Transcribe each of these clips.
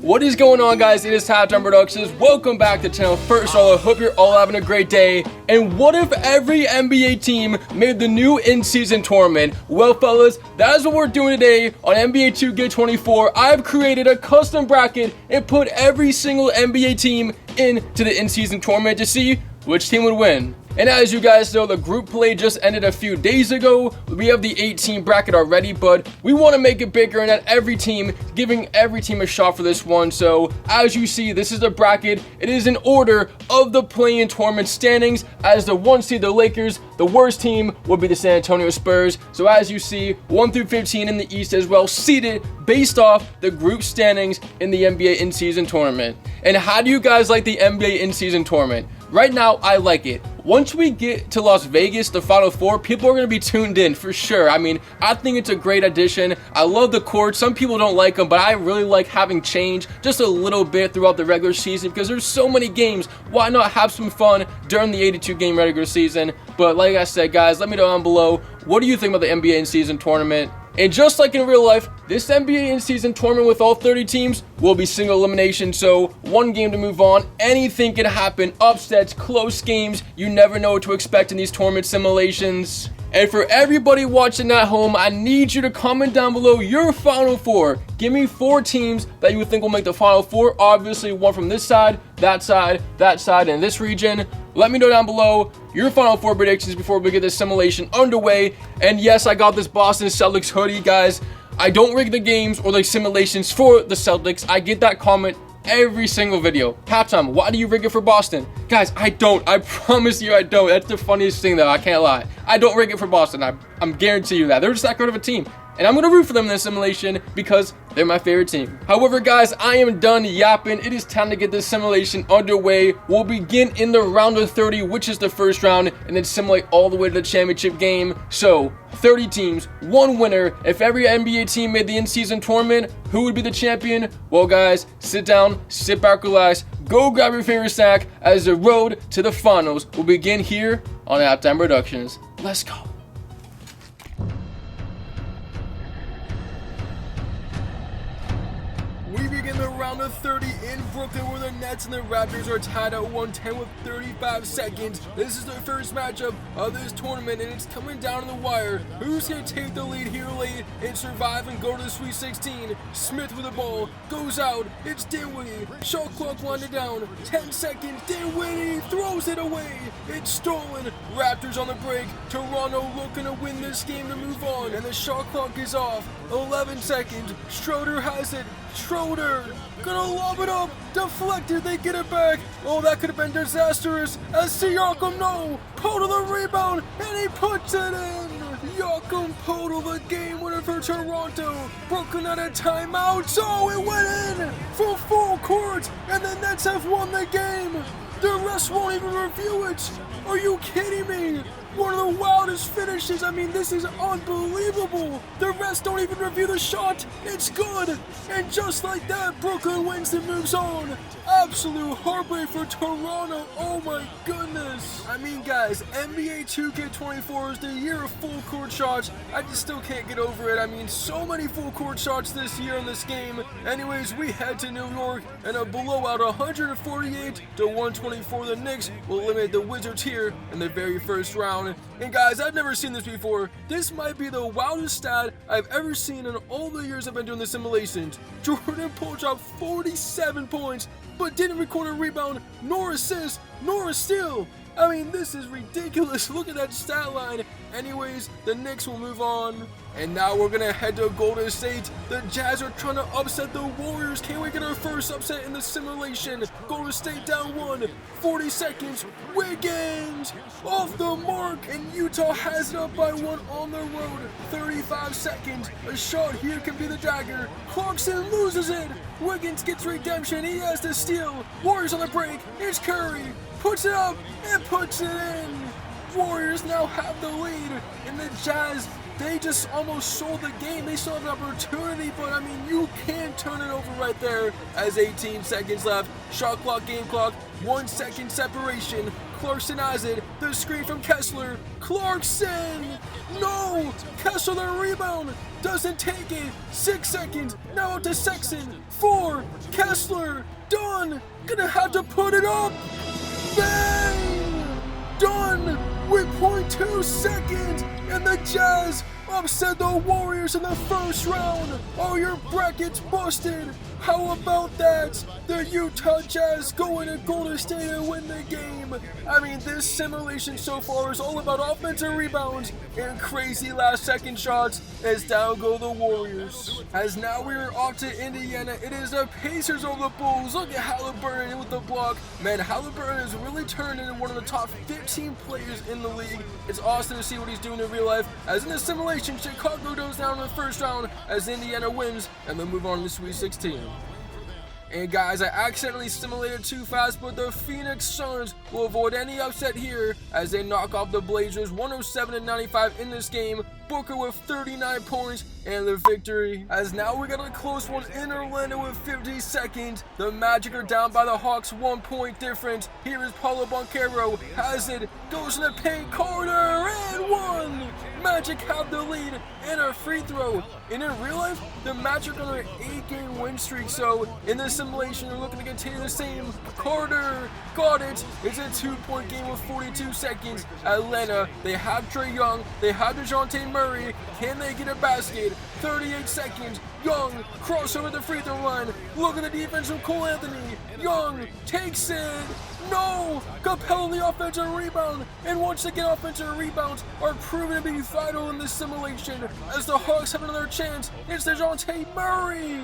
What is going on, guys? It is Halftime Productions. Welcome back to the channel. First of all, I hope you're all having a great day. And what if every NBA team made the new in-season tournament? Well, fellas, that is what we're doing today on NBA 2K24. I've created a custom bracket and put every single NBA team into the in-season tournament to see which team would win. And as you guys know, the group play just ended a few days ago. We have the 8-team bracket already, but we want to make it bigger and at giving every team a shot for this one. So as you see, this is the bracket. It is in order of the play-in tournament standings. As the 1 seed, the Lakers, the worst team would be the San Antonio Spurs. So as you see, 1 through 15 in the East as well, seeded based off the group standings in the NBA in-season tournament. And how do you guys like the NBA in-season tournament? Right now, I like it. Once we get to Las Vegas, the Final Four, people are going to be tuned in for sure. I mean, I think it's a great addition. I love the court. Some people don't like them, but I really like having change just a little bit throughout the regular season because there's so many games. Why not have some fun during the 82-game regular season? But like I said, guys, let me know down below. What do you think about the NBA in-season tournament? And just like in real life, this NBA in-season tournament with all 30 teams will be single elimination, so one game to move on. Anything can happen, upsets, close games. You never know what to expect in these tournament simulations. And for everybody watching at home, I need you to comment down below your Final Four. Give me 4 teams that you think will make the Final Four. Obviously, one from this side, and this region. Let me know down below your Final Four predictions before we get this simulation underway. And yes, I got this Boston Celtics hoodie, guys. I don't rig the games or the simulations for the Celtics. I get that comment every single video. Halftime, why do you rig it for Boston? Guys, I don't. I promise you I don't. That's the funniest thing, though. I can't lie. I don't rig it for Boston. I'm guaranteeing you that. They're just that good of a team. And I'm going to root for them in this simulation because they're my favorite team. However, guys, I am done yapping. It is time to get this simulation underway. We'll begin in the round of 30, which is the first round, and then simulate all the way to the championship game. So, 30 teams, 1 winner. If every NBA team made the in-season tournament, who would be the champion? Well, guys, sit down, sit back, relax, go grab your favorite snack as the road to the finals will begin here on Halftime Productions. Let's go. We begin the round of 30 in Brooklyn where the Nets and the Raptors are tied at 110 with 35 seconds. This is the first matchup of this tournament and it's coming down to the wire. Who's going to take the lead here late and survive and go to the Sweet 16? Smith with the ball, goes out, it's Dinwiddie. Shot clock winding down, 10 seconds, Dinwiddie throws it away. It's stolen. Raptors on the break. Toronto looking to win this game to move on and the shot clock is off. 11 seconds, Schroeder has it. Schroeder gonna lob it up, deflected, they get it back. Oh, that could have been disastrous as Siakam, no, Poeltl the rebound, and he puts it in. Siakam Poeltl the game winner for Toronto. Brooklyn at a timeout, so it went in for full court, and the Nets have won the game. The rest won't even review it. Are you kidding me? One of the wildest finishes. I mean, this is unbelievable. The rest don't even review the shot. It's good. And just like that, Brooklyn wins and moves on. Absolute heartbreak for Toronto. Oh my goodness. I mean, guys, NBA 2K24 is the year of full court shots. I just still can't get over it. I mean, so many full court shots this year in this game. Anyways, we head to New York and a blowout 148 to 124. The Knicks will eliminate the Wizards here in the very first round. And guys, I've never seen this before. This might be the wildest stat I've ever seen in all the years I've been doing the simulations. Jordan Poole dropped 47 points, but didn't record a rebound, nor assist, nor a steal. I mean, this is ridiculous. Look at that stat line. Anyways, the Knicks will move on. And now we're going to head to Golden State. The Jazz are trying to upset the Warriors. Can we get our first upset in the simulation? Golden State down 1. 40 seconds. Wiggins off the mark. And Utah has it up by 1 on the road. 35 seconds. A shot here can be the dagger. Clarkson loses it. Wiggins gets redemption. He has the steal. Warriors on the break. It's Curry. Puts it up and puts it in. Warriors now have the lead. And the Jazz, they just almost sold the game. They still have an opportunity, but I mean, you can't turn it over right there. As 18 seconds left, shot clock, game clock, 1 second separation. Clarkson has it. The screen from Kessler. Clarkson No! Kessler the rebound! Doesn't take it! 6 seconds! Now up to Sexton! 4! Kessler! Done! Gonna have to put it up! Bang! Done! With 0.2 seconds! And the Jazz upset the Warriors in the first round! Oh, your bracket's busted! How about that? The Utah Jazz going to Golden State and win the game. I mean, this simulation so far is all about offensive rebounds and crazy last second shots as down go the Warriors. As now we are off to Indiana, it is the Pacers over the Bulls. Look at Halliburton with the block. Man, Halliburton has really turned into one of the top 15 players in the league. It's awesome to see what he's doing in real life. As in the simulation, Chicago goes down in the first round as Indiana wins and they move on to the Sweet 16. And guys, I accidentally simulated too fast, but the Phoenix Suns will avoid any upset here as they knock off the Blazers 107-95 in this game. Booker with 39 points and the victory. As now we got a close one in Orlando with 50 seconds. The Magic are down by the Hawks, 1 point difference. Here is Paulo Banchero, has it, goes in the paint, Carter, and one! Magic have the lead and a free throw. And in real life, the Magic are on an 8-game win streak, so in this simulation, they're looking to continue the same. Carter got it. It's a 2-point game with 42 seconds. Atlanta, they have Trae Young, they have DeJounte Murray. Can they get a basket? 38 seconds. Young crossover the free throw line. Look at the defense from Cole Anthony. Young takes it. No! Capella the offensive rebound. And once again, offensive rebounds are proven to be vital in this simulation. As the Hawks have another chance, it's DeJounte Murray.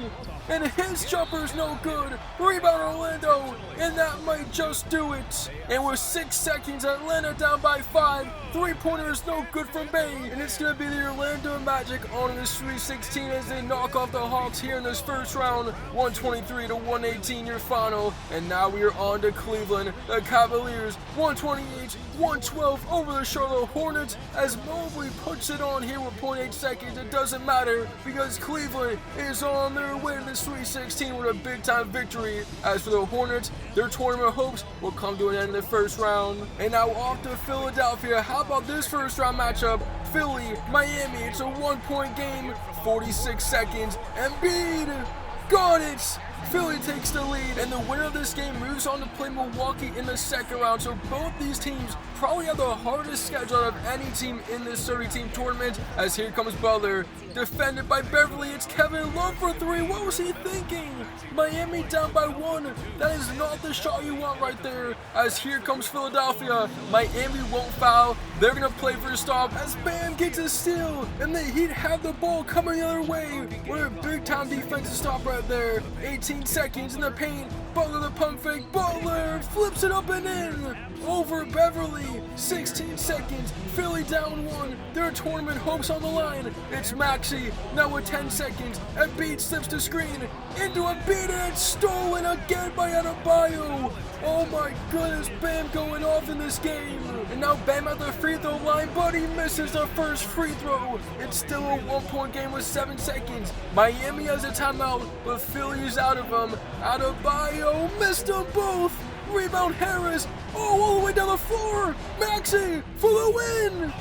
And his jumper's no good. Rebound Orlando. And that might just do it. And with 6 seconds, Atlanta down by 5. 3-pointers no good from Bay. And it's going to be the Orlando Magic on the Sweet 16 as they knock off the Hawks here in this first round. 123-118 your final. And now we are on to Cleveland. The Cavaliers 128-112 over the Charlotte Hornets as Mobley puts it on here with 0.8 seconds. It doesn't matter because Cleveland is on their way to the Sweet 16 with a big time victory. As for the Hornets, their tournament hopes will come to an end in the first round. And now off to Philadelphia. How about this first round matchup? Philly, Miami. It's a 1-point game. 46 seconds. Embiid got it. Philly takes the lead, and the winner of this game moves on to play Milwaukee in the second round. So both these teams probably have the hardest schedule out of any team in this 30-team tournament. As here comes Butler, defended by Beverly. It's Kevin Love for 3. What was he thinking? Miami down by 1. That is not the shot you want right there. As here comes Philadelphia. Miami won't foul. They're going to play for a stop as Bam gets a steal, and the Heat have the ball coming the other way. What a big-time defensive stop right there. 18 seconds in the paint. Butler the pump fake. Butler flips it up and in. Over Beverly. 16 seconds. Philly down 1. Their tournament hopes on the line. It's Maxey. Now with 10 seconds. Embiid slips the screen. Into Embiid and it's stolen again by Adebayo. Oh my goodness. Bam going off in this game. And now Bam at the free throw line, but he misses the first free throw. It's still a 1-point game with 7 seconds. Miami has a timeout, but Philly is out of them. Adebayo missed them both. Rebound Harris. Oh, all the way down the floor. Maxey for the win.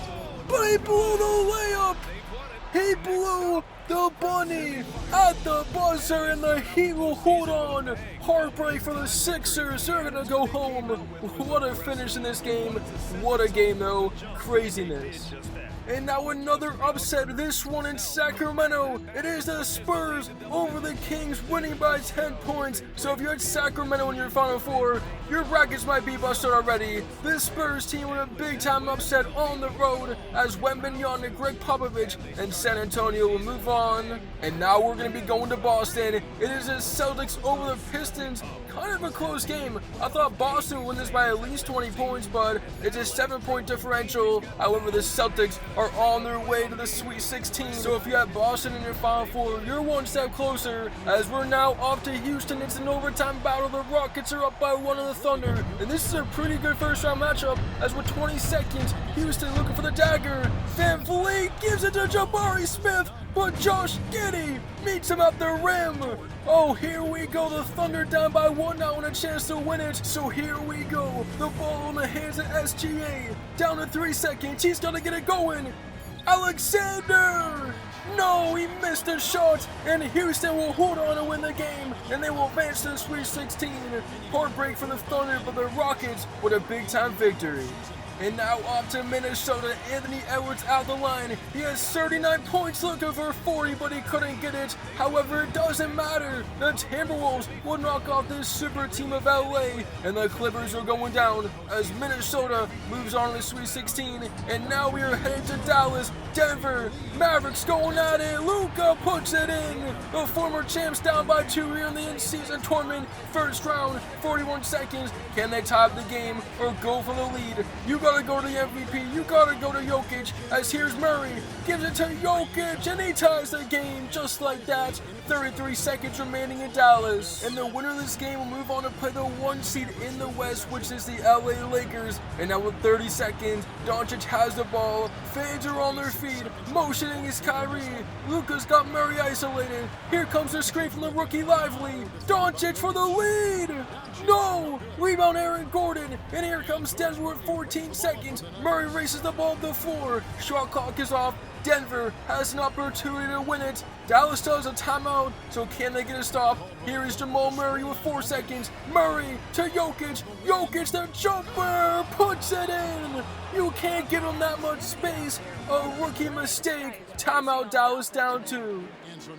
But he blew the layup. He blew the bunny at the buzzer, and the Heat will hold on. Heartbreak for the Sixers. They're going to go home. What a finish in this game. What a game, though. Craziness. And now another upset, this one in Sacramento. It is the Spurs over the Kings, winning by 10 points. So if you had Sacramento in your Final Four, your brackets might be busted already. This Spurs team with a big-time upset on the road as Wembanyama, Greg Popovich, and San Antonio will move on. And now we're going to be going to Boston. It is the Celtics over the Pistons. Kind of a close game. I thought Boston would win this by at least 20 points, but it's a 7-point differential. However, the Celtics are on their way to the Sweet 16. So if you have Boston in your Final Four, you're one step closer. As we're now off to Houston, it's an overtime battle. The Rockets are up by 1 on the Thunder. And this is a pretty good first round matchup, as with 20 seconds, Houston looking for the dagger. Van Vliet gives it to Jabari Smith, but Josh Giddey meets him at the rim. Oh, here we go. The Thunder down by 1 now and a chance to win it. So here we go. The ball in the hands of SGA. Down to 3 seconds. He's going to get it going. Alexander! No, he missed a shot, and Houston will hold on to win the game, and they will advance to the Sweet 16. Heartbreak for the Thunder, but the Rockets with a big-time victory. And now off to Minnesota. Anthony Edwards out the line. He has 39 points, looking for 40, but he couldn't get it. However, it doesn't matter. The Timberwolves will knock off this super team of LA, and the Clippers are going down as Minnesota moves on to the Sweet 16. And now we are headed to Dallas. Denver, Mavericks going at it. Luka puts it in. The former champs down by 2 here in the in-season tournament. First round, 41 seconds. Can they tie up the game or go for the lead? You gotta go to the MVP. You gotta go to Jokic. As here's Murray, gives it to Jokic, and he ties the game just like that. 33 seconds remaining in Dallas, and the winner of this game will move on to play the 1 seed in the West, which is the LA Lakers. And now with 30 seconds, Doncic has the ball. Fans are on their feet, motioning is Kyrie. Luka's got Murray isolated. Here comes the screen from the rookie Lively. Doncic for the lead. No! Rebound Aaron Gordon, and here comes Denver with 14 seconds. Murray races the ball up the floor. Shot clock is off. Denver has an opportunity to win it. Dallas still has a timeout, so can they get a stop? Here is Jamal Murray with 4 seconds. Murray to Jokic. Jokic, the jumper, puts it in. You can't give him that much space. A rookie mistake. Timeout, Dallas down 2.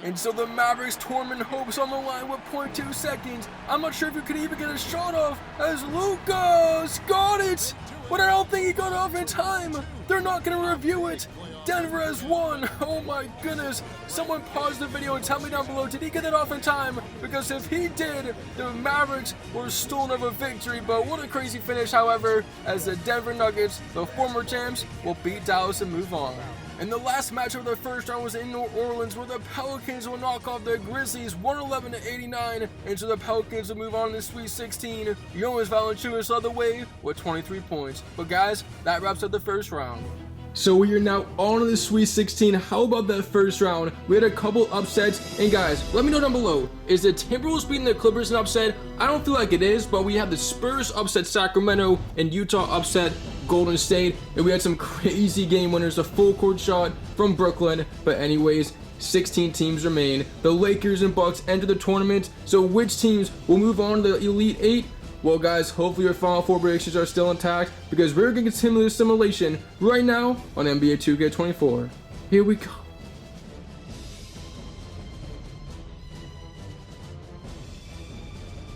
And so the Mavericks tournament hopes on the line with 0.2 seconds. I'm not sure if you could even get a shot off as Luka's got it, but I don't think he got it off in time. They're not going to review it. Denver has won. Oh my goodness. Someone pause the video and tell me down below, did he get it off in time? Because if he did, the Mavericks were stolen of a victory. But what a crazy finish, however, as the Denver Nuggets, the former champs, will beat Dallas and move on. And the last match of the first round was in New Orleans, where the Pelicans will knock off the Grizzlies 111-89, and so the Pelicans will move on to the Sweet 16. Jonas Valanciunas led the way with 23 points. But guys, that wraps up the first round. So we are now on to the Sweet 16. How about that first round? We had a couple upsets, and guys, let me know down below. Is the Timberwolves beating the Clippers an upset? I don't feel like it is, but we have the Spurs upset Sacramento and Utah upset Golden State, and we had some crazy game winners, a full court shot from Brooklyn. But anyways, 16 teams remain. The Lakers and Bucks enter the tournament, so which teams will move on to the Elite 8? Well guys, hopefully your Final Four predictions are still intact, because we're going to continue this simulation right now on NBA 2K24. Here we go.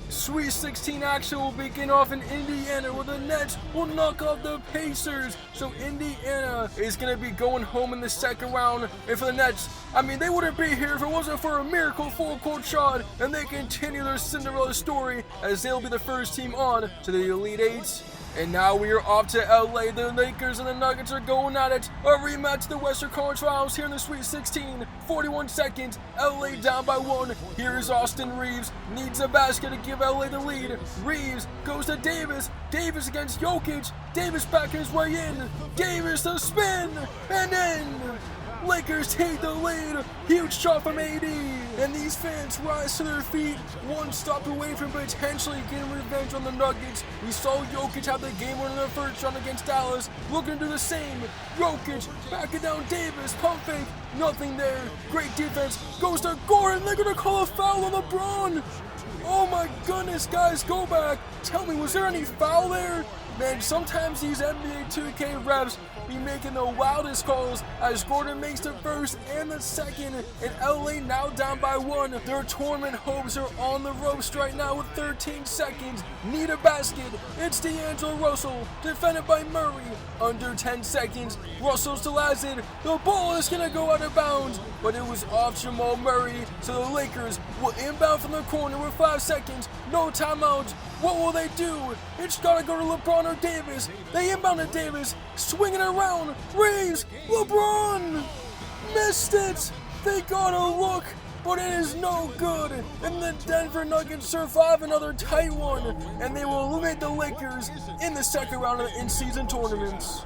Sweet 16 action will begin off in Indiana, where the Nets will knock off the Pacers. So Indiana is going to be going home in the second round. And for the Nets, I mean, they wouldn't be here if it wasn't for a miracle full court shot. And they continue their Cinderella story as they'll be the first team on to the Elite Eight. And now we are off to LA. The Lakers and the Nuggets are going at it. A rematch of the Western Conference Finals here in the Sweet 16. 41 seconds. LA down by 1. Here is Austin Reeves. Needs a basket to give LA the lead. Reeves goes to Davis. Davis against Jokic. Davis backing his way in. Davis the spin. And in. Lakers take the lead. Huge shot from AD. And these fans rise to their feet, one stop away from potentially getting revenge on the Nuggets. We saw Jokic have the game winner in the first round against Dallas, looking to do the same. Jokic backing down Davis, pump fake, nothing there. Great defense, goes to Gordon. They're gonna call a foul on LeBron. Oh my goodness, guys, go back. Tell me, was there any foul there? Man, sometimes these NBA 2K refs be making the wildest calls as Gordon makes the first and the second, and LA now down by 1. Their tournament hopes are on the ropes right now with 13 seconds. Need a basket. It's D'Angelo Russell, defended by Murray. Under 10 seconds, Russell still has it. The ball is gonna go out of bounds, but it was off Jamal Murray, so the Lakers will inbound from the corner with 5 seconds. No timeout. What will they do? It's gotta go to LeBron or Davis. They inbound to Davis, swinging it around. Reeves, LeBron missed it. They gotta look, but it is no good. And the Denver Nuggets survive another tight one, and they will eliminate the Lakers in the second round of the in-season tournaments.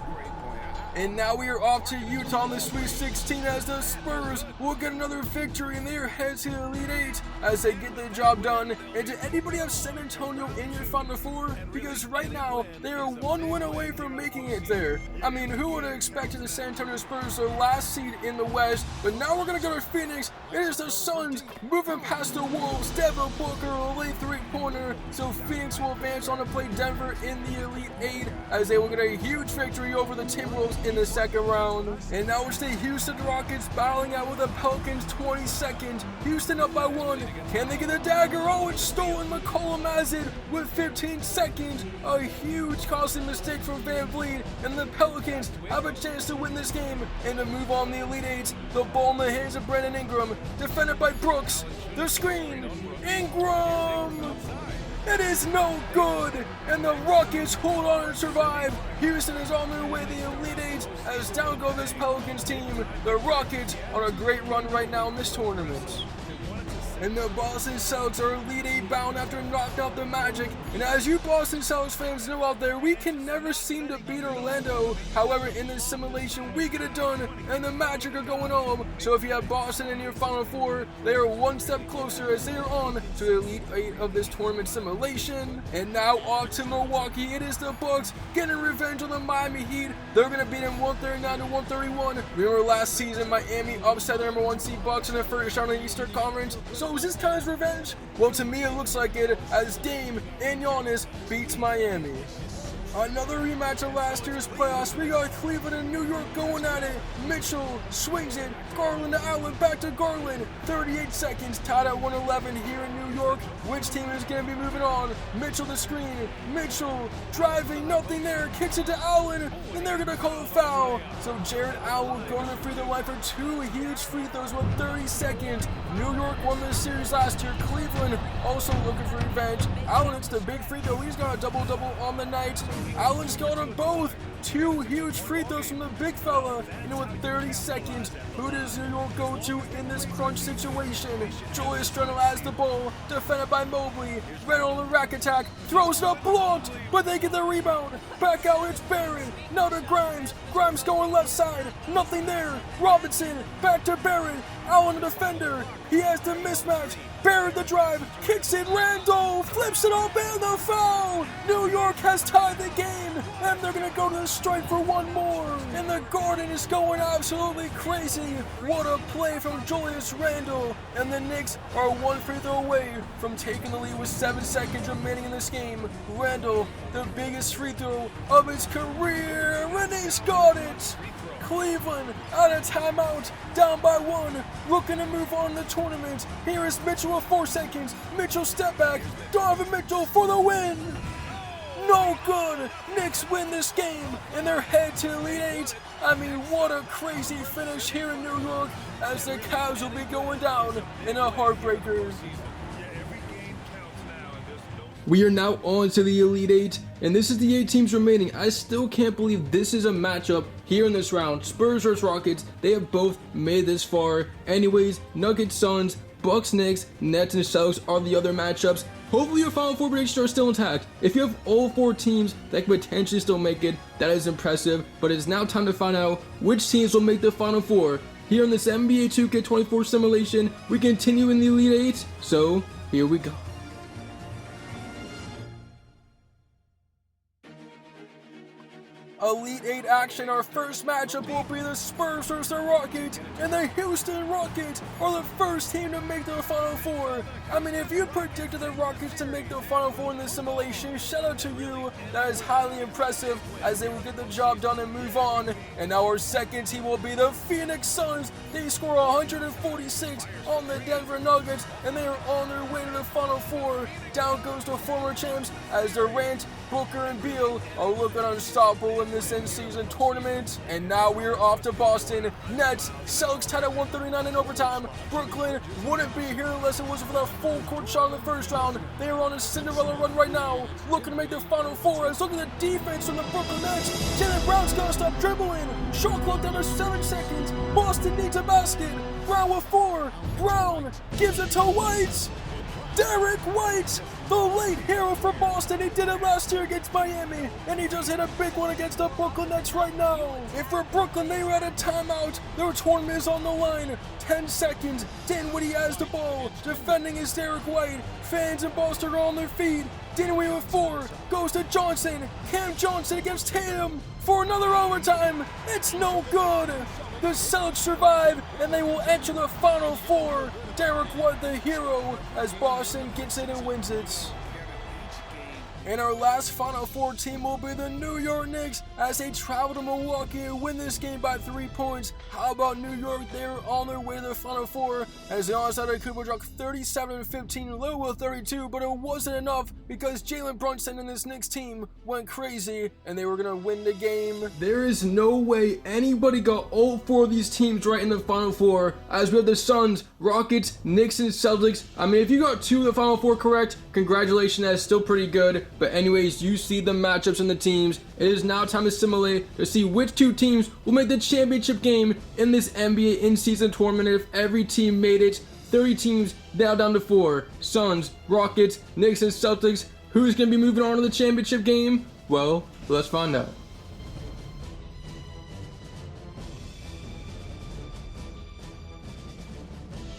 And now we are off to Utah in the Sweet 16 as the Spurs will get another victory and they are headed to the Elite 8 as they get the job done. And did anybody have San Antonio in your Final Four? Because right now, they are one win away from making it there. I mean, who would have expected the San Antonio Spurs, their last seed in the West? But now we're going to go to Phoenix. It is the Suns moving past the Wolves. Devin Booker, a late three-pointer. So Phoenix will advance on to play Denver in the Elite 8 as they will get a huge victory over the Timberwolves in the second round. And now it's the Houston Rockets battling out with the Pelicans 22nd. Houston up by 1. Can they get a dagger? Oh, it's stolen. McCollum has it with 15 seconds. A huge costly mistake from VanVleet. And the Pelicans have a chance to win this game and to move on the Elite 8. The ball in the hands of Brandon Ingram. Defended by Brooks. The screen. Ingram! It is no good, and the Rockets hold on and survive. Houston is on their way to the Elite 8 as down go this Pelicans team. The Rockets on a great run right now in this tournament. And the Boston Celtics are Elite 8 bound after knocking out the Magic. And as you Boston Celtics fans know out there, we can never seem to beat Orlando. However, in this simulation, we get it done, and the Magic are going home. So if you have Boston in your Final Four, they are one step closer as they are on to the Elite 8 of this tournament simulation. And now off to Milwaukee, it is the Bucks getting revenge on the Miami Heat. They're going to beat them 139 to 131. Remember last season, Miami upset the number 1 seed Bucks in the first round of the Eastern Conference. So is this time's revenge? Well, to me it looks like it as Dame and Giannis beats Miami. Another rematch of last year's playoffs. We got Cleveland and New York going at it. Mitchell swings it. Garland to Allen. Back to Garland. 38 seconds. Tied at 111 here in New York. Which team is going to be moving on? Mitchell the screen. Mitchell driving. Nothing there. Kicks it to Allen. And they're going to call a foul. So Jared Allen will go to the free throw line for 2 huge free throws with 30 seconds. New York won this series last year. Cleveland also looking for revenge. Allen hits the big free throw. He's got a double-double on the night. Allen's got them both. 2 huge free throws from the big fella. And with 30 seconds, who does New York go to in this crunch situation? Julius Randle has the ball, defended by Mobley. Randle on the rack attack, throws it up, blocked, but they get the rebound. Back out, it's Barron. Now to Grimes. Grimes going left side, nothing there. Robinson, back to Barron. Allen the defender, he has the mismatch. Barron the drive, kicks it, Randle flips it up and the foul! New York has tied the game, and they're gonna go to the strike for one more. And the Garden is going absolutely crazy. What a play from Julius Randle. And the Knicks are 1 free throw away from taking the lead with 7 seconds remaining in this game. Randle, the biggest free throw of his career, and he's got it! Cleveland out of timeout, down by 1, looking to move on in the tournament. Here is Mitchell with 4 seconds. Mitchell step back. Donovan Mitchell for the win. No good. Knicks win this game and they're head to Elite 8. I mean, what a crazy finish here in New York as the Cavs will be going down in a heartbreaker. We are now on to the Elite 8, and this is the 8 teams remaining. I still can't believe this is a matchup here in this round. Spurs vs Rockets, they have both made this far. Anyways, Nuggets, Suns, Bucks, Knicks, Nets, and Celtics are the other matchups. Hopefully your Final Four predictions are still intact. If you have all 4 teams that can potentially still make it, that is impressive, but it's now time to find out which teams will make the Final Four. Here in this NBA 2K24 simulation, we continue in the Elite 8, so here we go. Elite 8 action, our first matchup will be the Spurs vs the Rockets, and the Houston Rockets are the first team to make the Final Four. I mean, if you predicted the Rockets to make the Final Four in this simulation, shout out to you. That is highly impressive as they will get the job done and move on. And our second team will be the Phoenix Suns. They score 146 on the Denver Nuggets, and they are on their way to the Final Four. Down goes the former champs as Durant, Booker, and Beal are looking unstoppable in this in-season tournament. And now we are off to Boston. Nets, Celtics tied at 139 in overtime. Brooklyn wouldn't be here unless it was for that full court shot in the first round. They are on a Cinderella run right now, looking to make the Final Four. As look at the defense from the Brooklyn Nets. Jaylen Brown's gotta stop dribbling. Shot clock down to 7 seconds. Boston needs a basket. Brown with 4. Brown gives it to White. Derek White the late hero for Boston. He did it last year against Miami, and he just hit a big one against the Brooklyn Nets right now. And for Brooklyn, they were at a timeout. Their tournament is on the line. 10 seconds. Dinwiddie has the ball. Defending is Derek White. Fans in Boston are on their feet. Dinwiddie with 4. Goes to Johnson. Cam Johnson against Tatum for another overtime. It's no good. The Celtics survive, and they will enter the Final Four. Derek White, the hero, as Boston gets it and wins it. And our last Final Four team will be the New York Knicks as they travel to Milwaukee and win this game by 3 points. How about New York? They're on their way to the Final Four as the onside Cooper dropped 37-15, Lou with 32, but it wasn't enough because Jalen Brunson and this Knicks team went crazy and they were going to win the game. There is no way anybody got all 4 of these teams right in the Final Four, as we have the Suns, Rockets, Knicks, and Celtics. I mean, if you got 2 of the Final Four correct, congratulations, that's still pretty good. But anyways, you see the matchups and the teams. It is now time to simulate to see which 2 teams will make the championship game in this NBA in-season tournament. If every team made it, 30 teams now down to 4. Suns, Rockets, Knicks, and Celtics. Who's going to be moving on to the championship game? Well, let's find out.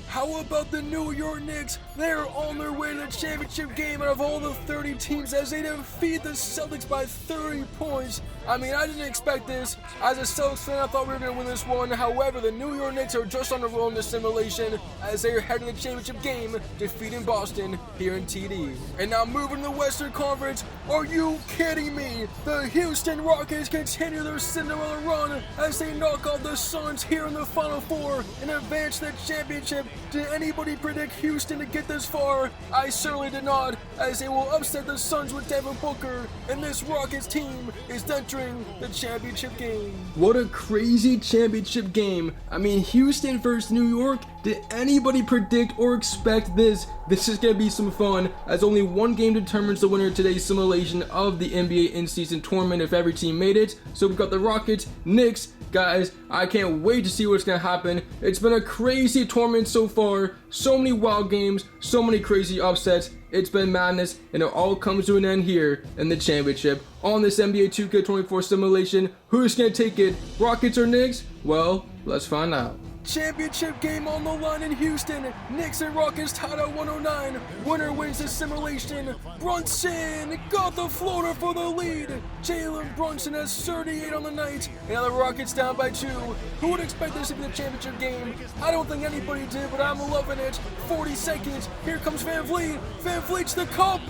How about the New York Knicks? They're on their way to the championship game out of all the 30 teams as they defeat the Celtics by 30 points. I mean, I didn't expect this. As a Celtics fan, I thought we were going to win this one. However, the New York Knicks are just on the roll in this simulation as they are heading to the championship game, defeating Boston here in TD. And now moving to the Western Conference. Are you kidding me? The Houston Rockets continue their Cinderella run as they knock off the Suns here in the Final Four and advance to the championship. Did anybody predict Houston to get this far? I certainly did not, as they will upset the Suns with Devin Booker, and this Rockets team is entering the championship game. What a crazy championship game. I mean, Houston versus New York. Did anybody predict or expect this? This is going to be some fun, as only one game determines the winner of today's simulation of the NBA in-season tournament if every team made it. So we've got the Rockets, Knicks. Guys, I can't wait to see what's going to happen. It's been a crazy tournament so far. So many wild games, so many crazy upsets. It's been madness, and it all comes to an end here in the championship. On this NBA 2K24 simulation, who's going to take it? Rockets or Knicks? Well, let's find out. Championship game on the line in Houston. Knicks and Rockets tied at 109. Winner wins the simulation. Brunson got the floater for the lead. Jalen Brunson has 38 on the night. And now the Rockets down by 2. Who would expect this to be the championship game? I don't think anybody did, but I'm loving it. 40 seconds. Here comes Van Vliet. Van Vliet's the cup.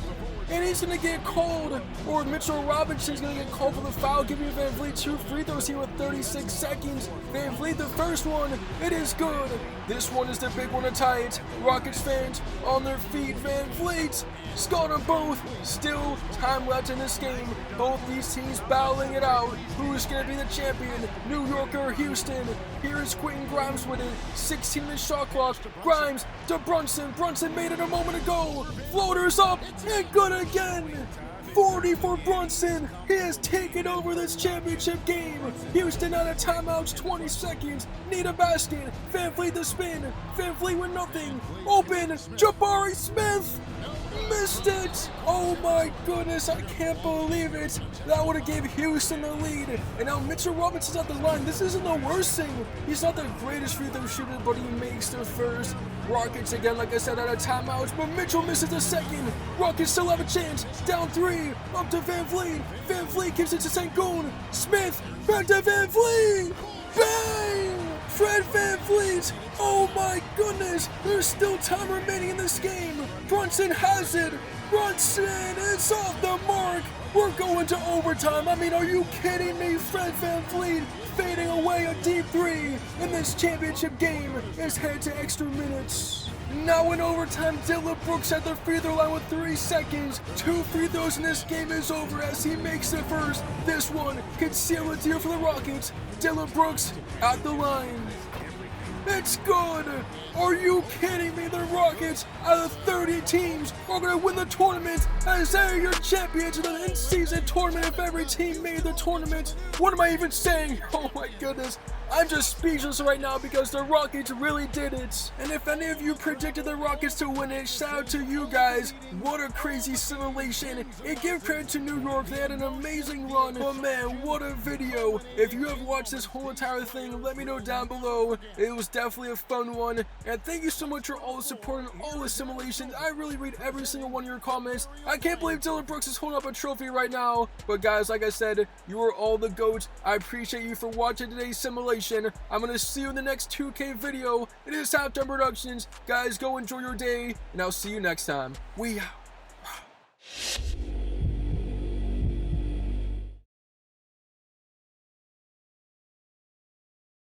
And he's going to get called, or Mitchell Robinson's going to get called for the foul, giving Van Vliet 2 free throws here with 36 seconds. Van Vliet, the first one, it is good. This one is the big one to tie it. Rockets fans on their feet. Van Vliet, scored them both. Still time left in this game. Both these teams battling it out. Who's going to be the champion? New York or Houston? Here is Quentin Grimes with it. 16-minute shot clock. Grimes to Brunson. Brunson made it a moment ago. Floaters up and good again. 40 for Brunson. He has taken over this championship game. Houston out of timeouts, 20 seconds. Need a basket. Van Vliet the spin. Van Vliet with nothing. Open. Jabari Smith. Missed it! Oh my goodness, I can't believe it! That would have gave Houston the lead. And now Mitchell Robinson's at the line. This isn't the worst thing. He's not the greatest free throw shooter, but he makes the first. Rockets again, like I said, out of timeouts, but Mitchell misses the second. Rockets still have a chance. Down 3, up to Van Vliet. Van Vliet gives it to Sengun. Smith, back to Van Vliet! Bang! Fred VanVleet! Oh my goodness! There's still time remaining in this game! Brunson has it! Brunson is off the mark! We're going to overtime! I mean, are you kidding me? Fred VanVleet fading away a deep 3 in this championship game is headed to extra minutes. Now in overtime, Dillon Brooks at the free throw line with 3 seconds. 2 free throws and this game is over as he makes the first. This one could seal a deal for the Rockets. Dillon Brooks at the line. It's good! Are you kidding me? The Rockets, out of 30 teams, are going to win the tournament as they're your champions of the in-season tournament if every team made the tournament. What am I even saying? Oh my goodness. I'm just speechless right now because the Rockets really did it. And if any of you predicted the Rockets to win it, shout out to you guys. What a crazy simulation. And give credit to New York, they had an amazing run. But man, what a video. If you have watched this whole entire thing, let me know down below. It was definitely a fun one. And thank you so much for all the support and all the simulations. I really read every single one of your comments. I can't believe Dillon Brooks is holding up a trophy right now. But guys, like I said, you are all the GOATs. I appreciate you for watching today's simulation. I'm gonna see you in the next 2K video. It is Halftime Productions. Guys, go enjoy your day, and I'll see you next time. We out.